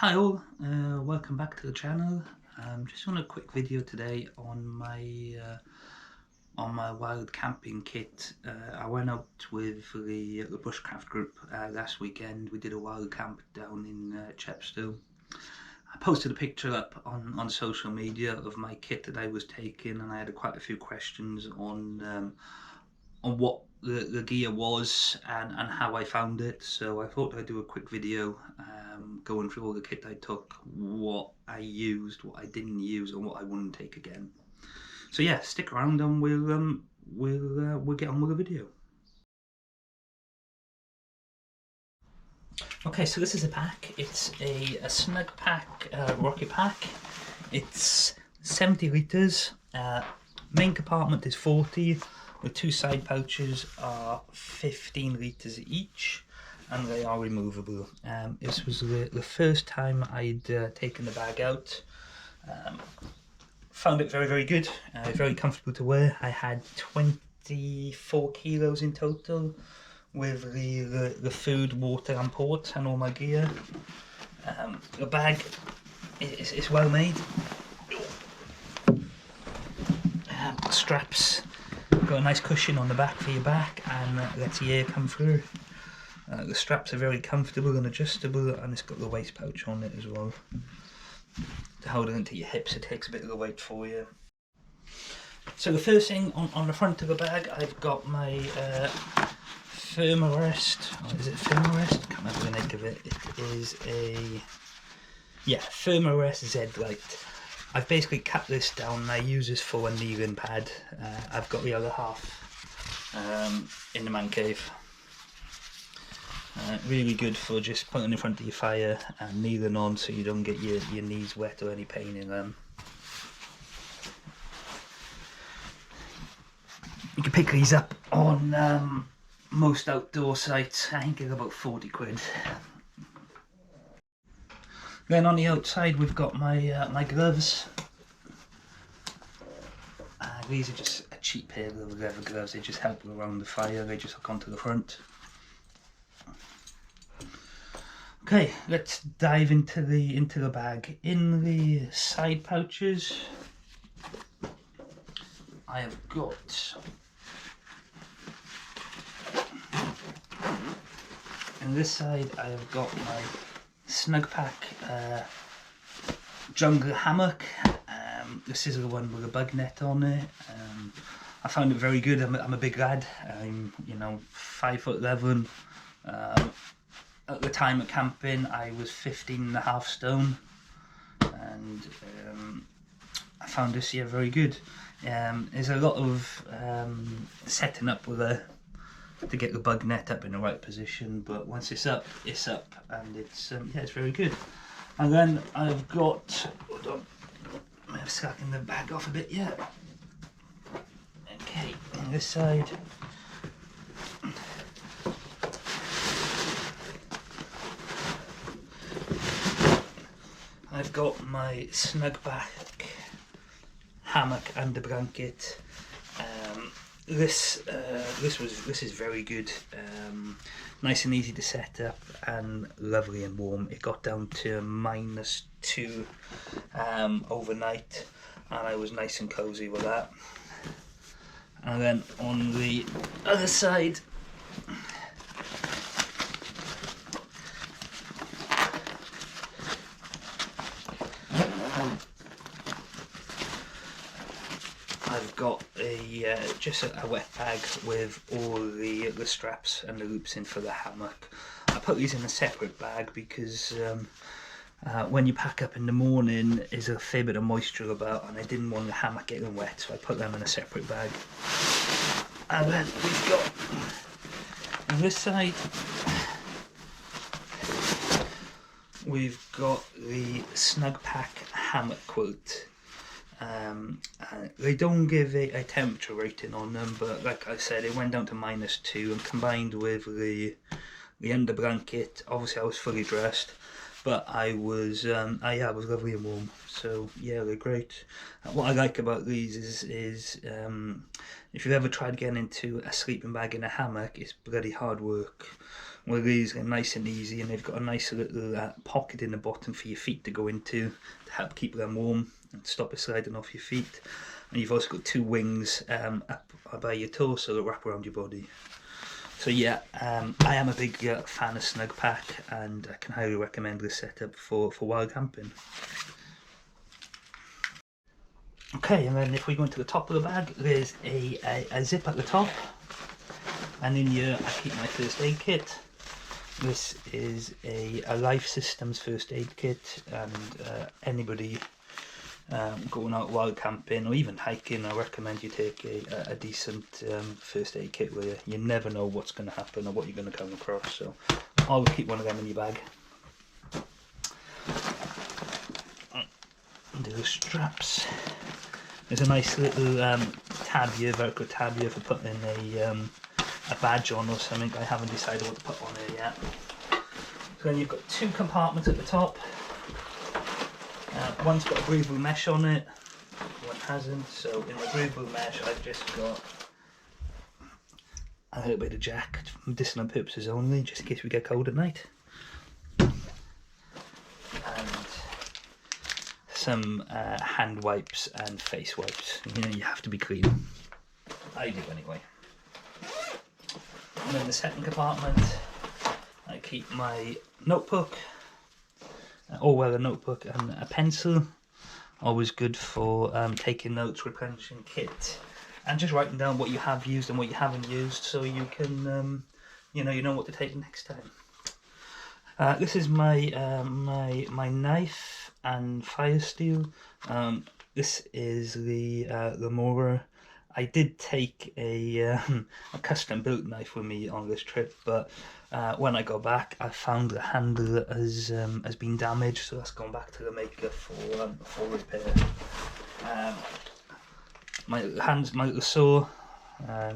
Hi all, welcome back to the channel. Just on a quick video today on my wild camping kit. I went out with the bushcraft group last weekend. We did a wild camp down in Chepstow. I posted a picture up on social media of my kit that I was taking, and I had quite a few questions on what the gear was and how I found it. So I thought I'd do a quick video going through all the kit I took, what I used, what I didn't use, and what I wouldn't take again. So yeah, stick around and we'll get on with the video. Okay, so this is a pack. It's a Snugpak rocketpak. It's 70 litres. Main compartment is 40. The two side pouches are 15 litres each, and they are removable. This was the first time I'd taken the bag out. Found it very good, very comfortable to wear. I had 24 kilos in total with the food, water and port and all my gear. The bag is well made. Straps got a nice cushion on the back for your back and lets the air come through. The straps are very comfortable and adjustable, and it's got the waist pouch on it as well to hold it into your hips. It takes a bit of the weight for you. So the first thing on the front of the bag, I've got my Firmarest. Oh, is it Firmarest? I can't remember the name of it. It is a Firmarest Z-Lite. I've basically cut this down and I use this for a kneeling pad. I've got the other half in the man cave. Really good for just putting in front of your fire and kneeling on so you don't get your knees wet or any pain in them. You can pick these up on most outdoor sites. I think they're about 40 quid. Then on the outside we've got my my gloves. These are just a cheap pair of leather gloves. They just help around the fire. They just hook onto the front. Okay, let's dive into the bag. In the side pouches, I have got in this side I have got my Snugpak jungle hammock. This is the one with a bug net on it. I found it very good. I'm a big lad. I'm 5'11". At the time of camping I was 15.5 stone, and I found this here very good. There's a lot of setting up with to get the bug net up in the right position, but once it's up, and it's very good. And then I've got, hold on, I'm slacking the bag off a bit, yeah. Okay, on this side, I've got my Snugpak hammock and the blanket. This is very good. Nice and easy to set up and lovely and warm. It got down to -2 overnight, and I was nice and cozy with that. And then on the other side, I've got just a wet bag with all the straps and the loops in for the hammock. I put these in a separate bag because when you pack up in the morning there's a fair bit of moisture about, and I didn't want the hammock getting wet, so I put them in a separate bag. And then we've got on this side, we've got the Snugpak hammock quilt. They don't give a temperature rating on them, but like I said, it went down to -2, and combined with the under blanket, obviously I was fully dressed, but I was lovely and warm. So yeah, they're great. What I like about these is if you've ever tried getting into a sleeping bag in a hammock, it's bloody hard work. Well, these are nice and easy, and they've got a nice little pocket in the bottom for your feet to go into to help keep them warm and stop it sliding off your feet. And you've also got two wings up by your torso that wrap around your body. So yeah, I am a big fan of Snugpak, and I can highly recommend this setup for wild camping. Okay, and then if we go into the top of the bag, there's a zip at the top, and in here I keep my first aid kit. This is a Life Systems first aid kit, and anybody going out wild camping or even hiking, I recommend you take a decent first aid kit with you. You never know what's going to happen or what you're going to come across, so always keep one of them in your bag. Do the straps. There's a nice little tab here, Velcro tab here for putting a badge on or something. I haven't decided what to put on here yet. So then you've got two compartments at the top. One's got a breathable mesh on it, one hasn't. So in the breathable mesh I've just got a little bit of jack for medicinal purposes only, just in case we get cold at night. And some hand wipes and face wipes. You know, you have to be clean. I do anyway. And in the second compartment I keep my notebook, a notebook and a pencil. Always good for taking notes, replenishing kit, and just writing down what you have used and what you haven't used, so you can you know what to take next time. This is my my knife and fire steel. This is the Lamora. I did take a custom built knife with me on this trip, but when I got back I found the handle has been damaged, so that's gone back to the maker for repair. My little saw,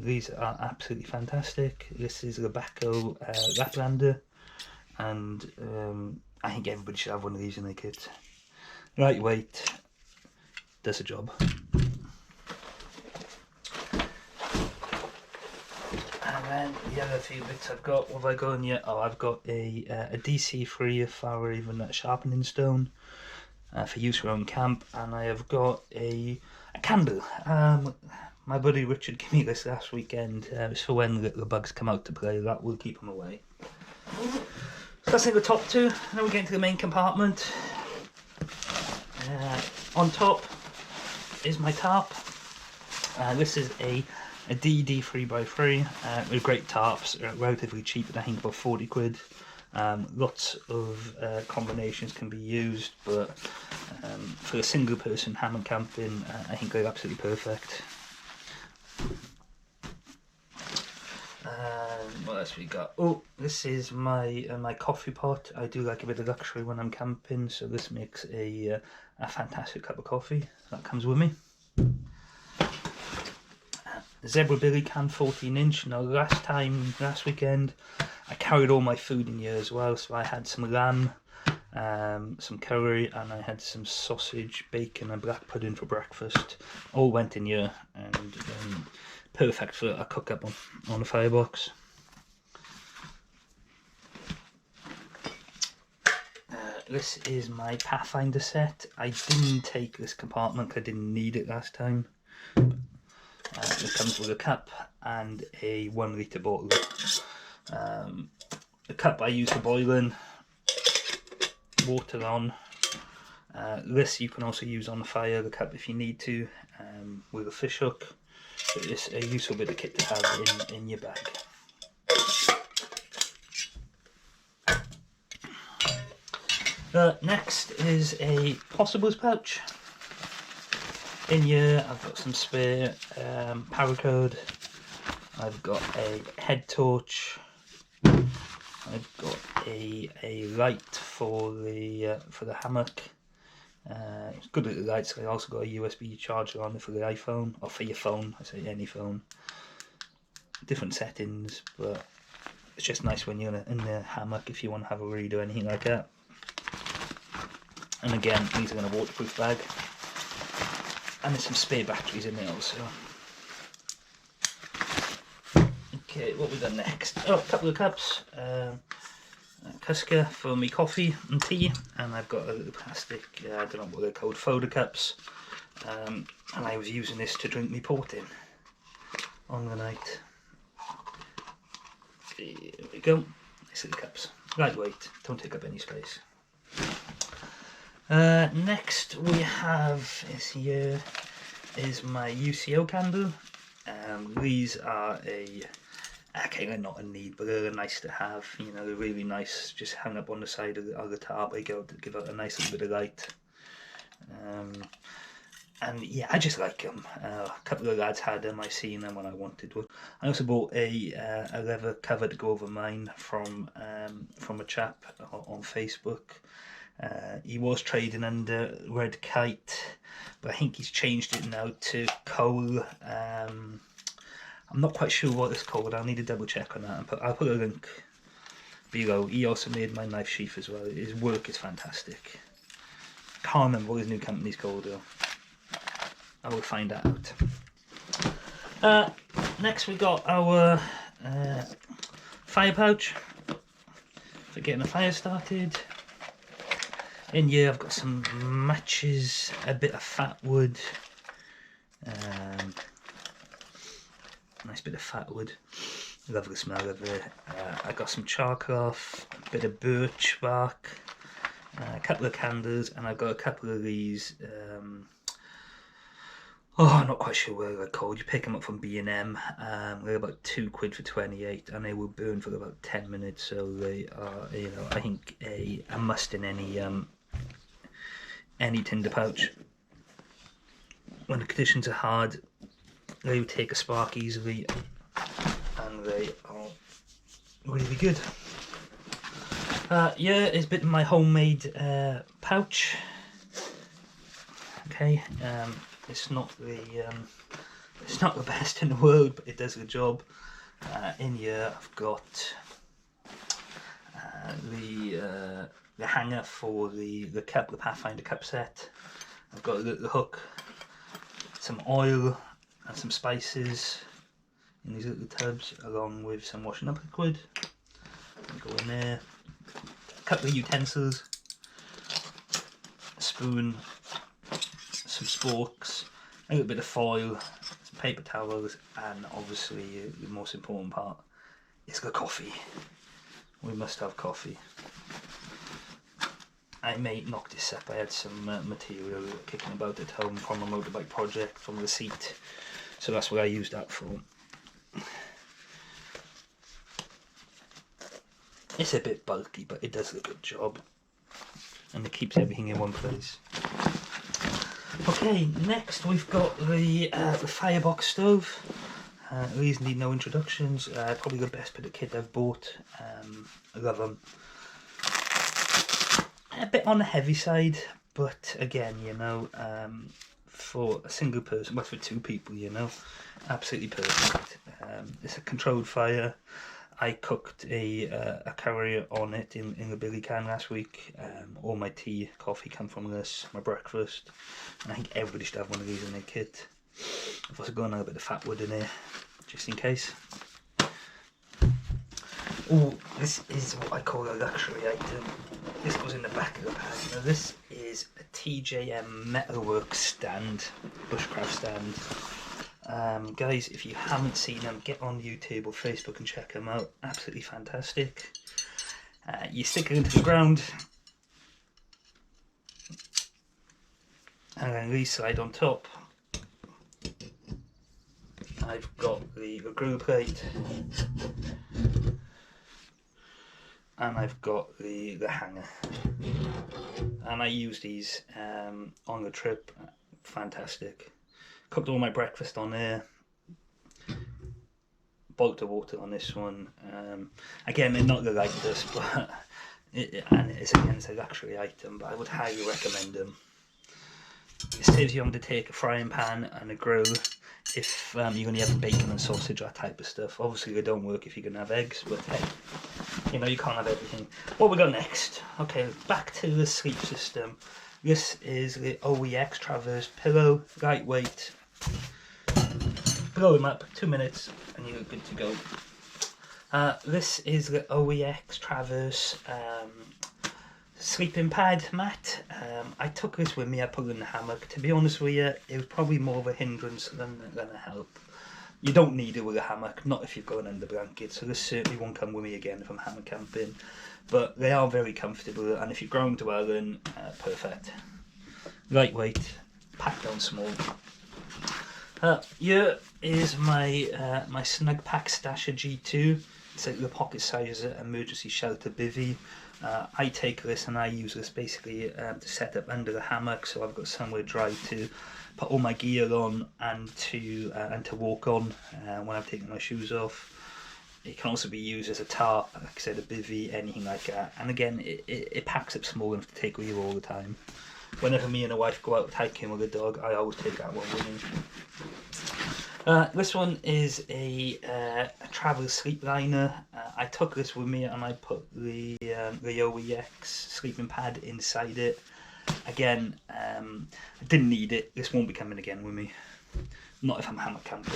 these are absolutely fantastic. This is the Uco Laplander, and I think everybody should have one of these in their kit. Lightweight, does the job. And then the other few bits I've got, what have I got in yet? Oh, I've got a DC-free fire even sharpening stone for use around camp, and I have got a candle. My buddy Richard gave me this last weekend. It's for when the bugs come out to play. That will keep them away. So that's in the top two. Now we get into the main compartment. On top is my tarp. This is a DD 3x3 with great tarps, relatively cheap, I think about 40 quid. Lots of combinations can be used, but for a single person hammock camping, I think they're absolutely perfect. What else we got? Oh, this is my my coffee pot. I do like a bit of luxury when I'm camping, so this makes a fantastic cup of coffee. That comes with me. Zebra Billy can 14-inch. Now last weekend I carried all my food in here as well, so I had some lamb, some curry, and I had some sausage, bacon and black pudding for breakfast. All went in here, and perfect for a cook up on a firebox. This is my Pathfinder set. I didn't take this compartment because I didn't need it last time. It comes with a cup and a 1 litre bottle. The cup I use for boiling, water on. This you can also use on the fire, the cup if you need to, with a fish hook. So it's a useful bit of kit to have in your bag. Next is a possibles pouch. In here I've got some spare paracord, I've got a head torch, I've got a light for the hammock. It's good little lights. I also got a USB charger on it for the iPhone, or for your phone, I say any phone. Different settings, but it's just nice when you're in the hammock if you want to have a read or anything like that. And again, these are in a waterproof bag. And there's some spare batteries in there also. Okay, what we got next? Oh, a couple of cups. Cusker for me coffee and tea, and I've got a little plastic, I don't know what they're called, folder cups, and I was using this to drink me port in on the night. Here we go, nice little cups, lightweight, don't take up any space. Next we have is my Uco Candle. These are they're not a need, but they're nice to have. You know, they're really nice, just hung up on the side of the tarp. They give out a nice little bit of light. And yeah, I just like them. A couple of lads had them. I seen them when I wanted one. I also bought a leather cover to go over mine from a chap on Facebook. He was trading under Red Kite, but I think he's changed it now to coal. I'm not quite sure what it's called. I'll need to double check on that. I'll put a link below. He also made my knife sheath as well. His work is fantastic. Can't remember what his new company's called though. I will find that out. Next we got our fire pouch for getting a fire started. In here I've got some matches, a bit of fat wood. Nice bit of fat wood, love the smell of it. I got some charcloth, a bit of birch bark, a couple of candles, and I've got a couple of these, I'm not quite sure what they're called. You pick them up from B&M, they're about £2 for 28, and they will burn for about 10 minutes, so they are, you know, I think a must in any tinder pouch. When the conditions are hard, they will take a spark easily, and they are really good. Yeah, it's a bit of my homemade pouch. Okay, it's not the best in the world, but it does the job. In here, I've got the hanger for the cup, the Pathfinder cup set. I've got a little hook, some oil, and some spices in these little tubs, along with some washing up liquid. Go in there. A couple of utensils, a spoon, some sporks, a little bit of foil, some paper towels, and obviously the most important part is the coffee. We must have coffee. I may knock this up. I had some material kicking about at home from a motorbike project, from the seat. So that's what I used that for. It's a bit bulky, but it does a good job. And it keeps everything in one place. Okay, next we've got the Firebox Stove. These need no introductions. Probably the best bit of kit I've bought. I love them. A bit on the heavy side, but again, you know, for a single person, well, for two people, you know, absolutely perfect. It's a controlled fire. I cooked a curry on it in the billy can last week. All my tea, coffee come from this, my breakfast, and I think everybody should have one of these in their kit. I've also got a bit of fat wood in here, just in case. Oh, this is what I call a luxury item. This goes in the back of the pack. Now this is a TJM Metalworks stand, bushcraft stand. Guys, if you haven't seen them, get on YouTube or Facebook and check them out. Absolutely fantastic. You stick it into the ground, and then these slide on top. I've got the grill plate, and I've got the hanger, and I use these on the trip. Fantastic. Cooked all my breakfast on there. Boiled the water on this one. Again, they're not the lightest, but it's a luxury item, but I would highly recommend them. It saves you having to take a frying pan and a grill if you're going to have bacon and sausage, that type of stuff. Obviously they don't work if you're going to have eggs, but hey, you know, you can't have everything. What we got next? Okay, back to the sleep system. This is the Oex Traverse Pillow, lightweight. Blow them up, 2 minutes, and you're good to go. This is the Oex Traverse sleeping pad mat. I took this with me, I put it in the hammock. To be honest with you, it was probably more of a hindrance than a help. You don't need it with a hammock, not if you've got an under blanket, so this certainly won't come with me again if I'm hammock camping. But they are very comfortable, and if you're ground dwelling, perfect. Lightweight, packed down small. Here is my my Snugpak Stasher G2. It's like the pocket size emergency shelter bivvy. I take this and I use this basically to set up under the hammock, so I've got somewhere dry to put all my gear on and to walk on when I've taken my shoes off. It can also be used as a tarp, like I said, a bivvy, anything like that. And again, it packs up small enough to take with you all the time. Whenever me and the wife go out hiking with the dog, I always take that one with me. This one is a travel sleep liner. I took this with me and I put the Oex sleeping pad inside it. Again, I didn't need it. This won't be coming again with me. Not if I'm hammock camping.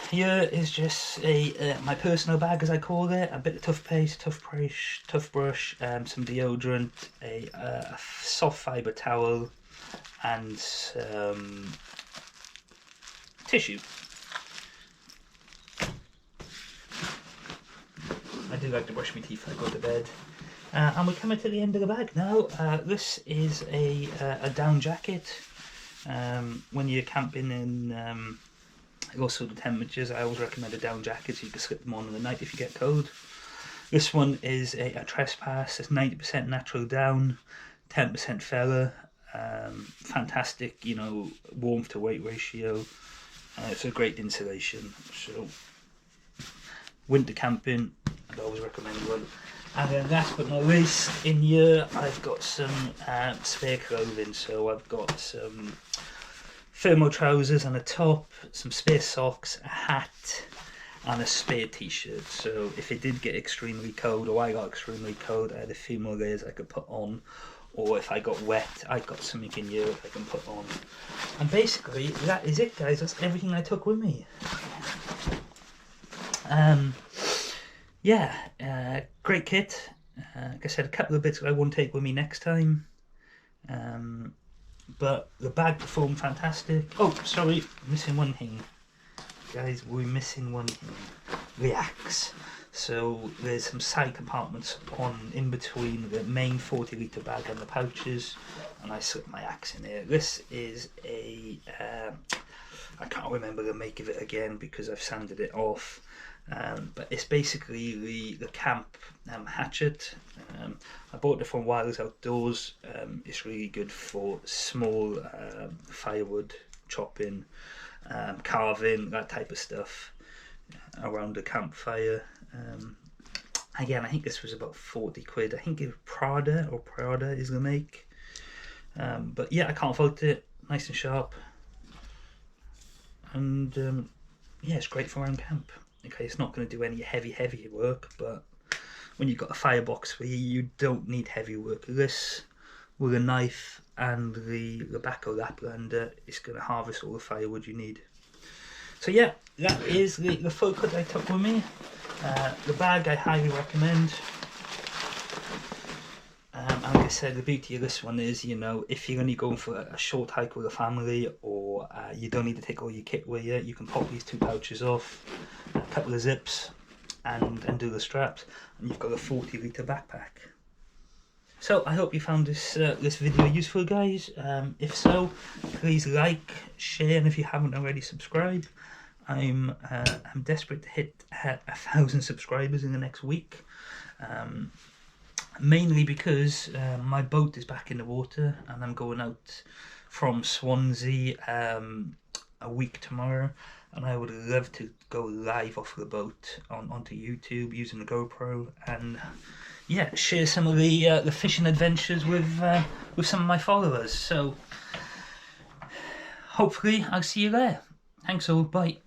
Here is just my personal bag, as I call it. A bit of toothpaste, toothbrush, some deodorant, a soft fibre towel, and some tissue. I do like to brush my teeth when I go to bed. And we're coming to the end of the bag now. This is a down jacket. When you're camping in all sort of temperatures, I always recommend a down jacket so you can slip them on in the night if you get cold. This one is a Trespass. It's 90% natural down, 10% feather. Fantastic, you know, warmth to weight ratio. It's a great insulation. So winter camping, I'd always recommend one. And then last but not least, in here I've got some spare clothing. So I've got some thermal trousers and a top, some spare socks, a hat, and a spare t-shirt. So if it did get extremely cold, or I got extremely cold, I had a few more layers I could put on. Or if I got wet, I got something in here I can put on. And basically, that is it, guys. That's everything I took with me. Great kit. Like I said, a couple of bits that I won't take with me next time. But the bag performed fantastic. Oh, sorry, missing one thing. Guys, we're missing one thing. The axe. So there's some side compartments in between the main 40 litre bag and the pouches, and I slipped my axe in there. This is a I can't remember the make of it again because I've sanded it off, but it's basically the camp hatchet. I bought it from Wilders Outdoors. It's really good for small firewood chopping, carving, that type of stuff around a campfire. Again, I think this was about 40 quid. I think it's Prada is the make. But yeah, I can't fault it. Nice and sharp. And yeah, it's great for around camp. Okay, it's not going to do any heavy work, but when you've got a firebox for you don't need heavy work. This, with a knife and the back of Laplander, it's going to harvest all the firewood you need. So yeah, that is the full cut I took with me. The bag I highly recommend. And like I said, the beauty of this one is, you know, if you're only going for a short hike with a family, or you don't need to take all your kit with you, you can pop these two pouches off, a couple of zips, and do the straps, and you've got a 40 litre backpack. So I hope you found this video useful, guys. If so, please like, share, and if you haven't already, subscribe. I'm desperate to hit 1,000 subscribers in the next week, mainly because my boat is back in the water and I'm going out from Swansea a week tomorrow, and I would love to go live off the boat onto YouTube using the GoPro and yeah, share some of the fishing adventures with some of my followers. So hopefully I'll see you there. Thanks all, bye.